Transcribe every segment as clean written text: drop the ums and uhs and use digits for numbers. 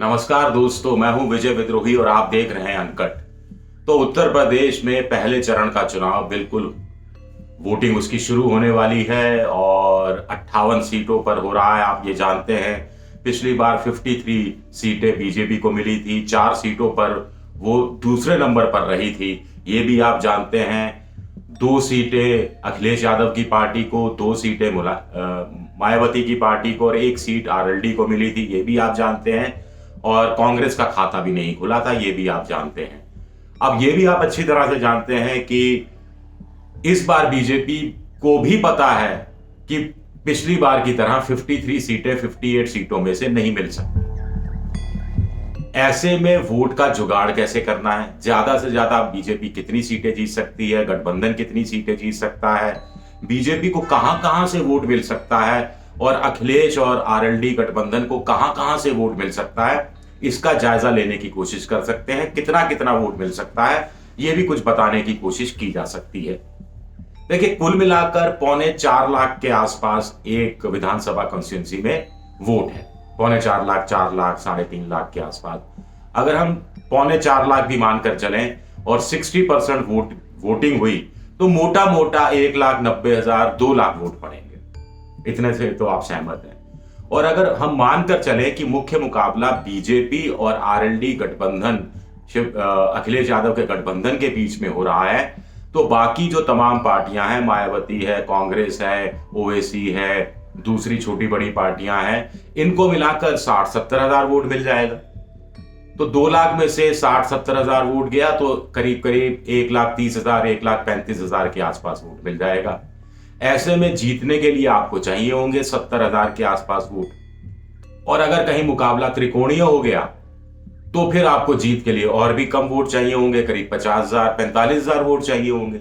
नमस्कार दोस्तों, मैं हूं विजय विद्रोही और आप देख रहे हैं अनकट। तो उत्तर प्रदेश में पहले चरण का चुनाव बिल्कुल वोटिंग उसकी शुरू होने वाली है और 58 सीटों पर हो रहा है। आप ये जानते हैं पिछली बार 53 सीटें बीजेपी को मिली थी, 4 सीटों पर वो दूसरे नंबर पर रही थी। ये भी आप जानते हैं 2 सीटें अखिलेश यादव की पार्टी को, 2 सीटें मायावती की पार्टी को और 1 सीट आरएलडी को मिली थी। ये भी आप जानते हैं। और कांग्रेस का खाता भी नहीं खुला था, ये भी आप जानते हैं। अब ये भी आप अच्छी तरह से जानते हैं कि इस बार बीजेपी को भी पता है कि पिछली बार की तरह 53 सीटें 58 सीटों में से नहीं मिल सकती। ऐसे में वोट का जुगाड़ कैसे करना है, ज्यादा से ज्यादा बीजेपी कितनी सीटें जीत सकती है, गठबंधन कितनी सीटें जीत सकता है, बीजेपी को कहां कहां से वोट मिल सकता है और अखिलेश और आरएलडी गठबंधन को कहां कहां से वोट मिल सकता है, इसका जायजा लेने की कोशिश कर सकते हैं। कितना कितना वोट मिल सकता है, यह भी कुछ बताने की कोशिश की जा सकती है। देखिए, कुल मिलाकर 4.25 लाख के आसपास एक विधानसभा कॉन्स्टिट्यूंसी में वोट है। 4.25 लाख, 4 लाख, 3.5 लाख के आसपास। अगर हम 4.25 लाख भी मानकर चलें और 60% वोटिंग हुई तो मोटा मोटा 1,90,000, 2 लाख वोट पड़ेंगे। इतने से तो आप सहमत हैं। और अगर हम मानकर चलें कि मुख्य मुकाबला बीजेपी और आरएलडी गठबंधन, अखिलेश यादव के गठबंधन के बीच में हो रहा है, तो बाकी जो तमाम पार्टियां हैं, मायावती है, कांग्रेस है, ओवैसी है, दूसरी छोटी बड़ी पार्टियां हैं, इनको मिलाकर 60-70 हजार वोट मिल जाएगा। तो 2 लाख में से 60-70 हजार वोट गया तो करीब करीब 1,30,000, 1,35,000 के आसपास वोट मिल जाएगा। ऐसे में जीतने के लिए आपको चाहिए होंगे 70,000 के आसपास वोट। और अगर कहीं मुकाबला त्रिकोणीय हो गया तो फिर आपको जीत के लिए और भी कम वोट चाहिए होंगे, करीब 50,000, 45,000 वोट चाहिए होंगे।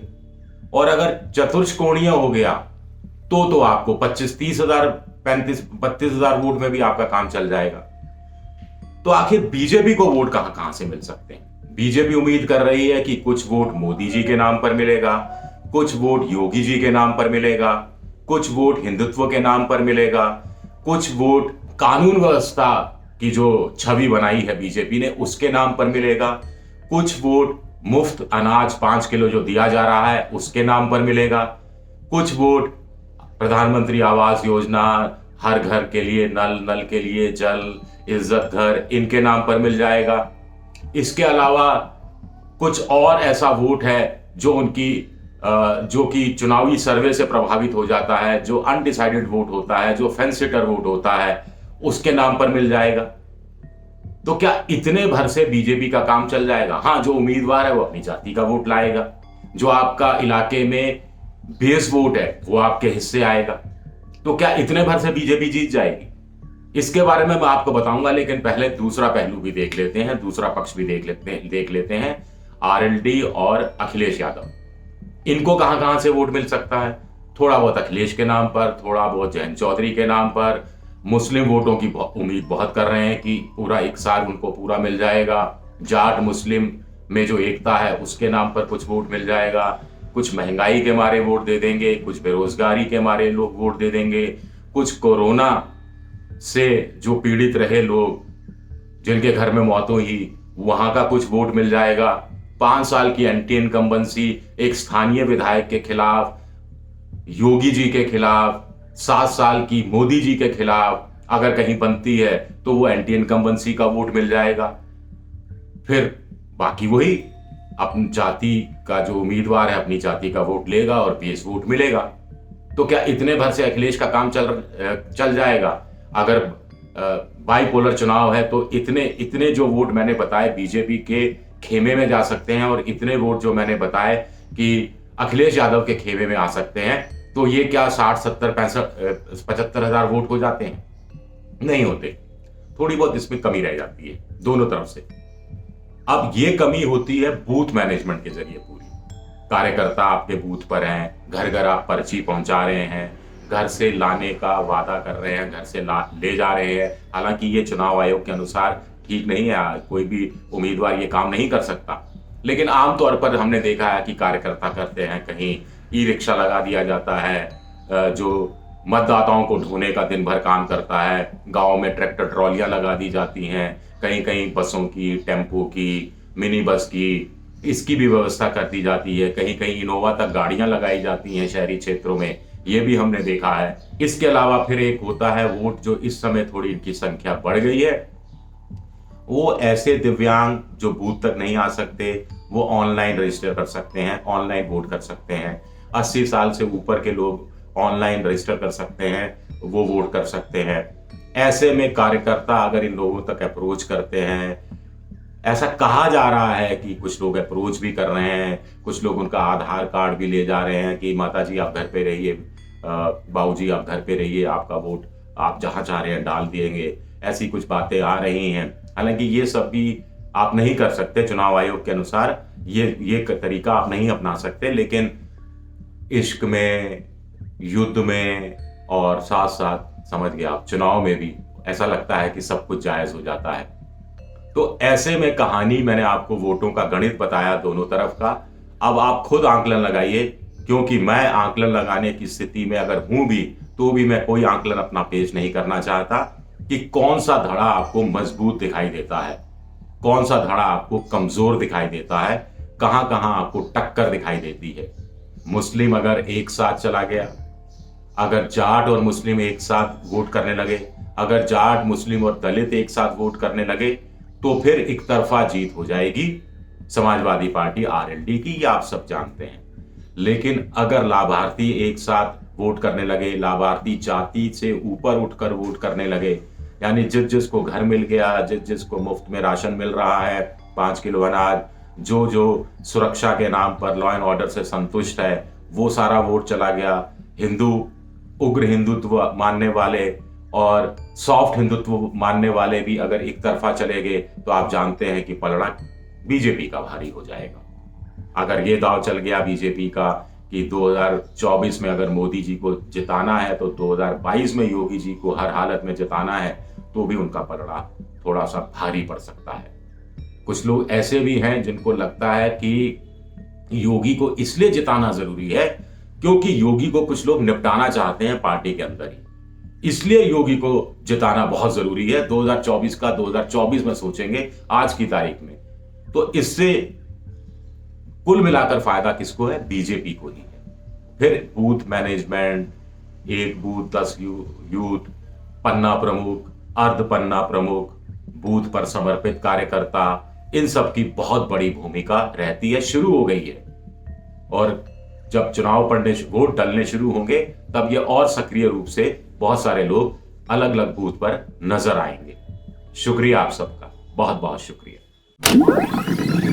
और अगर चतुष्कोणीय हो गया तो आपको 25-30,000, 35-32,000 वोट में भी आपका काम चल जाएगा। तो आखिर बीजेपी को वोट कहां कहां से मिल सकते हैं? बीजेपी उम्मीद कर रही है कि कुछ वोट मोदी जी के नाम पर मिलेगा, कुछ वोट योगी जी के नाम पर मिलेगा, कुछ वोट हिंदुत्व के नाम पर मिलेगा, कुछ वोट कानून व्यवस्था की जो छवि बनाई है बीजेपी ने उसके नाम पर मिलेगा, कुछ वोट मुफ्त अनाज 5 किलो जो दिया जा रहा है उसके नाम पर मिलेगा, कुछ वोट प्रधानमंत्री आवास योजना, हर घर के लिए नल, नल के लिए जल, इज्जत घर, इनके नाम पर मिल जाएगा। इसके अलावा कुछ और ऐसा वोट है जो कि चुनावी सर्वे से प्रभावित हो जाता है, जो अनडिसाइडेड वोट होता है, जो फेंस सिटर वोट होता है, उसके नाम पर मिल जाएगा। तो क्या इतने भर से बीजेपी का काम चल जाएगा? हाँ, जो उम्मीदवार है वो अपनी जाति का वोट लाएगा, जो आपका इलाके में बेस वोट है वो आपके हिस्से आएगा। तो क्या इतने भर से बीजेपी जीत जाएगी? इसके बारे में मैं आपको बताऊंगा, लेकिन पहले दूसरा पहलू भी देख लेते हैं, दूसरा पक्ष भी देख लेते हैं। आरएलडी और अखिलेश यादव, इनको कहां कहां से वोट मिल सकता है? थोड़ा बहुत अखिलेश के नाम पर, थोड़ा बहुत जयंत चौधरी के नाम पर। मुस्लिम वोटों की उम्मीद बहुत कर रहे हैं कि पूरा इकसार उनको पूरा मिल जाएगा। जाट मुस्लिम में जो एकता है उसके नाम पर कुछ वोट मिल जाएगा। कुछ महंगाई के मारे वोट दे देंगे, कुछ बेरोजगारी के मारे लोग वोट दे देंगे, कुछ कोरोना से जो पीड़ित रहे लोग, जिनके घर में मौत हुई, वहां का कुछ वोट मिल जाएगा। 5 साल की एंटी इनकम्बेंसी एक स्थानीय विधायक के खिलाफ, योगी जी के खिलाफ, 7 साल की मोदी जी के खिलाफ अगर कहीं बनती है तो वो एंटी इनकम्बेंसी का वोट मिल जाएगा। फिर बाकी वही अपनी जाति का जो उम्मीदवार है अपनी जाति का वोट लेगा और बेस वोट मिलेगा। तो क्या इतने भर से अखिलेश का काम चल जाएगा? अगर बाइपोलर चुनाव है तो इतने जो वोट मैंने बताए बीजेपी के खेमे में जा सकते हैं और इतने वोट जो मैंने बताए कि अखिलेश यादव के खेमे में आ सकते हैं, तो ये क्या 60, 70, 65, 75 हजार वोट हो जाते हैं? नहीं होते। थोड़ी बहुत इसमें कमी रह जाती है दोनों तरफ से। अब ये कमी होती है बूथ मैनेजमेंट के जरिए। पूरी कार्यकर्ता आपके बूथ पर हैं, घर घर आप पर्ची पहुंचा रहे हैं, घर से लाने का वादा कर रहे हैं, घर से ले जा रहे हैं। हालांकि ये चुनाव आयोग के अनुसार ठीक नहीं है, कोई भी उम्मीदवार ये काम नहीं कर सकता, लेकिन आमतौर पर हमने देखा है कि कार्यकर्ता करते हैं। कहीं ई रिक्शा लगा दिया जाता है, जो मतदाताओं को ढूंढने का दिन भर काम करता है। गांव में ट्रैक्टर ट्रॉलियां लगा दी जाती हैं, कहीं कहीं बसों की, टेम्पो की, मिनी बस की, इसकी भी व्यवस्था कर दी जाती है। कहीं कहीं इनोवा तक गाड़ियां लगाई जाती हैं शहरी क्षेत्रों में, ये भी हमने देखा है। इसके अलावा फिर एक होता है वोट, जो इस समय थोड़ी इनकी संख्या बढ़ गई है। वो ऐसे दिव्यांग जो बूथ तक नहीं आ सकते, वो ऑनलाइन रजिस्टर कर सकते हैं, ऑनलाइन वोट कर सकते हैं। 80 साल से ऊपर के लोग ऑनलाइन रजिस्टर कर सकते हैं, वो वोट कर सकते हैं। ऐसे में कार्यकर्ता अगर इन लोगों तक अप्रोच करते हैं, ऐसा कहा जा रहा है कि कुछ लोग अप्रोच भी कर रहे हैं, कुछ लोग उनका आधार कार्ड भी ले जा रहे हैं कि माता जी आप घर पे रहिए, बाबूजी आप घर पे रहिए, आपका वोट आप जहां चाह रहे हैं डाल देंगे। ऐसी कुछ बातें आ रही हैं। हालांकि ये सब भी आप नहीं कर सकते, चुनाव आयोग के अनुसार ये तरीका आप नहीं अपना सकते। लेकिन इश्क में, युद्ध में और साथ साथ समझ गए आप चुनाव में भी ऐसा लगता है कि सब कुछ जायज हो जाता है। तो ऐसे में कहानी, मैंने आपको वोटों का गणित बताया दोनों तरफ का। अब आप खुद आंकलन लगाइए, क्योंकि मैं आंकलन लगाने की स्थिति में अगर हूं भी, तो भी मैं कोई आंकलन अपना पेश नहीं करना चाहता कि कौन सा धड़ा आपको मजबूत दिखाई देता है, कौन सा धड़ा आपको कमजोर दिखाई देता है, कहां कहां आपको टक्कर दिखाई देती है। मुस्लिम अगर एक साथ चला गया, अगर जाट और मुस्लिम एक साथ वोट करने लगे, अगर जाट, मुस्लिम और दलित एक साथ वोट करने लगे, तो फिर एक तरफा जीत हो जाएगी समाजवादी पार्टी आरएलडी की, ये आप सब जानते हैं। लेकिन अगर लाभार्थी एक साथ वोट करने लगे, लाभार्थी जाति से ऊपर उठकर वोट करने लगे, यानी जिस जिसको घर मिल गया, जिस जिसको मुफ्त में राशन मिल रहा है, 5 किलो अनाज, जो जो सुरक्षा के नाम पर लॉ एंड ऑर्डर से संतुष्ट है, वो सारा वोट चला गया। हिंदू, उग्र हिंदुत्व मानने वाले और सॉफ्ट हिंदुत्व मानने वाले भी अगर एक तरफा चले गए, तो आप जानते हैं कि पलड़ा बीजेपी का भारी हो जाएगा। अगर ये दाव चल गया बीजेपी का कि 2024 में अगर मोदी जी को जिताना है, तो 2022 में योगी जी को हर हालत में जिताना है, तो भी उनका पलड़ा थोड़ा सा भारी पड़ सकता है। कुछ लोग ऐसे भी हैं जिनको लगता है कि योगी को इसलिए जिताना जरूरी है क्योंकि योगी को कुछ लोग निपटाना चाहते हैं पार्टी के अंदर ही, इसलिए योगी को जिताना बहुत जरूरी है। 2024 का 2024 में सोचेंगे आज की तारीख में। तो इससे कुल मिलाकर फायदा किसको है? बीजेपी को ही है। फिर बूथ मैनेजमेंट, एक बूथ 10 यूथ, पन्ना प्रमुख, अर्ध पन्ना प्रमुख, बूथ पर समर्पित कार्यकर्ता, इन सब की बहुत बड़ी भूमिका रहती है, शुरू हो गई है। और जब चुनाव पड़ने, वोट डलने शुरू होंगे, तब ये और सक्रिय रूप से बहुत सारे लोग अलग अलग बूथ पर नजर आएंगे। शुक्रिया आप सबका, बहुत बहुत शुक्रिया।